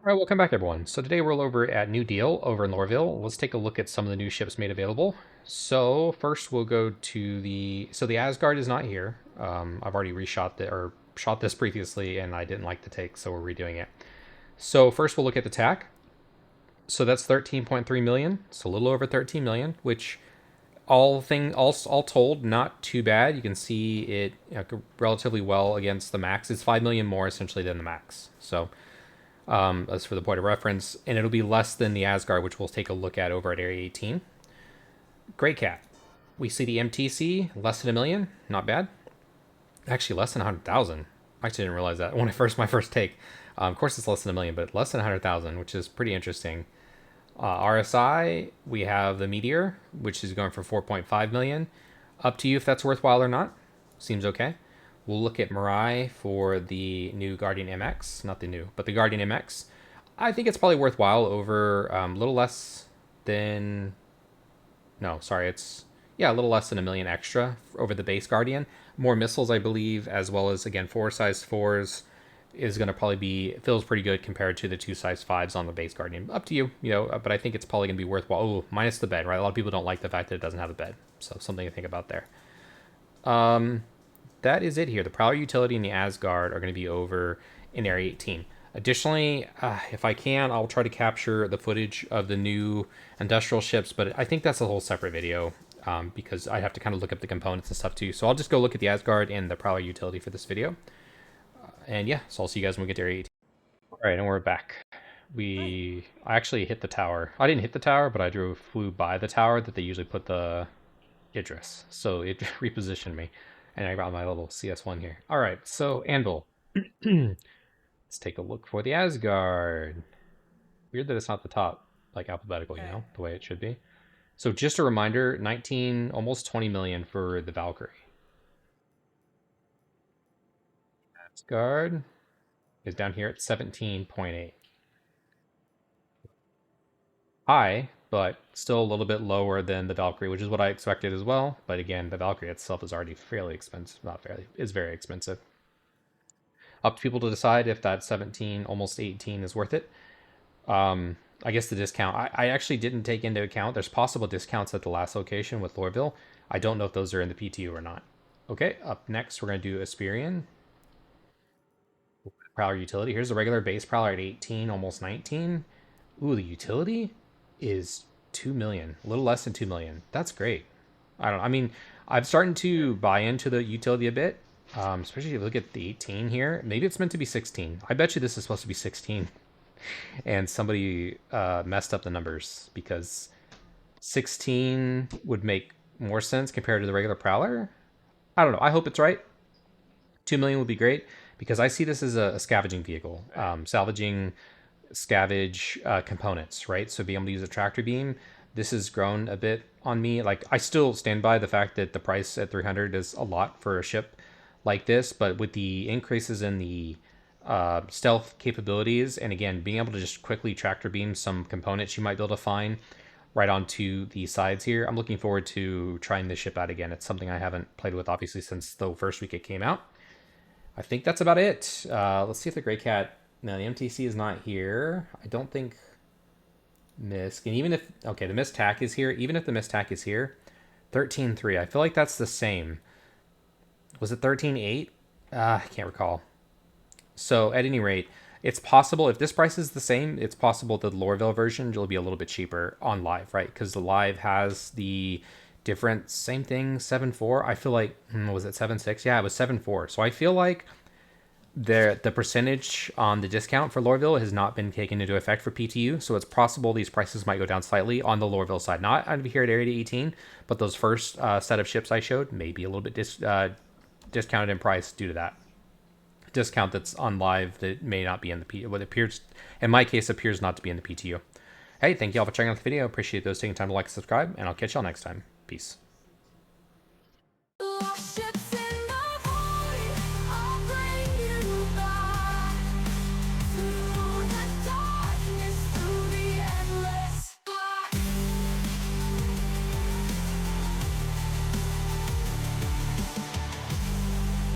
All right, welcome back, everyone. So today we're over at New Deal over in Lorville. Let's take a look at some of the new ships made available. So first we'll go to the Asgard is not here. I've already reshot or shot this previously, and I didn't like the take, so we're redoing it. So first we'll look at the TAC. So that's 13.3 million, so a little over 13 million, which all told, not too bad. You can see it relatively well against the max. It's 5 million more essentially than the max. So as for the point of reference, and it'll be less than the Asgard, which we'll take a look at over at Area 18. Great Cat. We see the MTC, less than a million, not bad. Actually, less than 100,000. I actually didn't realize that when my first take. Of course, it's less than a million, but less than 100,000, which is pretty interesting. RSI, we have the Meteor, which is going for 4.5 million. Up to you if that's worthwhile or not. Seems okay. We'll look at Mirai for the new Guardian MX. Not the new, but the Guardian MX. I think it's probably worthwhile over a little less than. No, sorry, it's. Yeah, a little less than a million extra over the base Guardian. More missiles, I believe, as well as, again, 4 size 4s is going to probably be. Feels pretty good compared to the 2 size 5s on the base Guardian. Up to you, but I think it's probably going to be worthwhile. Oh, minus the bed, right? A lot of people don't like the fact that it doesn't have a bed. So something to think about there. That is it here. The Prowler Utility and the Asgard are going to be over in Area 18. Additionally, if I can, I'll try to capture the footage of the new industrial ships, but I think that's a whole separate video because I have to kind of look up the components and stuff too. So I'll just go look at the Asgard and the Prowler Utility for this video. And yeah, so I'll see you guys when we get to Area 18. All right, and we're back. I actually hit the tower. I didn't hit the tower, but I flew by the tower that they usually put the Idris. So it repositioned me. And I got my little CS1 here. All right, so Anvil. Let's take a look for the Asgard. Weird that it's not the top, like alphabetical, the way it should be. So just a reminder, 19, almost 20 million for the Valkyrie. Asgard is down here at 17.8. High, but still a little bit lower than the Valkyrie, which is what I expected as well. But again, the Valkyrie itself is already fairly expensive. Not fairly, is very expensive. Up to people to decide if that 17, almost 18 is worth it. I guess the discount, I actually didn't take into account. There's possible discounts at the last location with Lorville. I don't know if those are in the PTU or not. Okay, up next, we're going to do Asperian. Prowler Utility. Here's the regular base Prowler at 18, almost 19. Ooh, the utility is 2 million, a little less than 2 million. That's great. I mean, I'm starting to buy into the utility a bit, especially if you look at the 18 here. Maybe it's meant to be 16. I bet you this is supposed to be 16. And somebody messed up the numbers because 16 would make more sense compared to the regular Prowler. I don't know. I hope it's right. 2 million would be great because I see this as a scavenging vehicle, salvaging scavenge components, right? So being able to use a tractor beam. This has grown a bit on me. Like, I still stand by the fact that the price at 300 is a lot for a ship like this, but with the increases in the stealth capabilities, and again, being able to just quickly tractor beam some components you might be able to find right onto the sides here, I'm looking forward to trying this ship out again. It's something I haven't played with, obviously, since the first week it came out. I think that's about it. Let's see if the Grey Cat... No, the MTC is not here. I don't think Misk. And even if... Okay, the Mist TAC is here. Even if the Mist TAC is here, 13.3. I feel like that's the same. Was it 13.8? I can't recall. So at any rate, it's possible if this price is the same, it's possible that the Lorville version will be a little bit cheaper on live, right? Because the live has the different same thing 7.4. I feel like was it 7.6? Yeah, it was 7.4. So I feel like the percentage on the discount for Lorville has not been taken into effect for PTU, so it's possible these prices might go down slightly on the Lorville side. Not over here at Area 18, but those first set of ships I showed may be a little bit discounted in price due to that discount that's on live that may not be in the P. What appears, in my case, appears not to be in the PTU. Hey, thank you all for checking out the video. Appreciate those taking time to like and subscribe, and I'll catch y'all next time. Peace.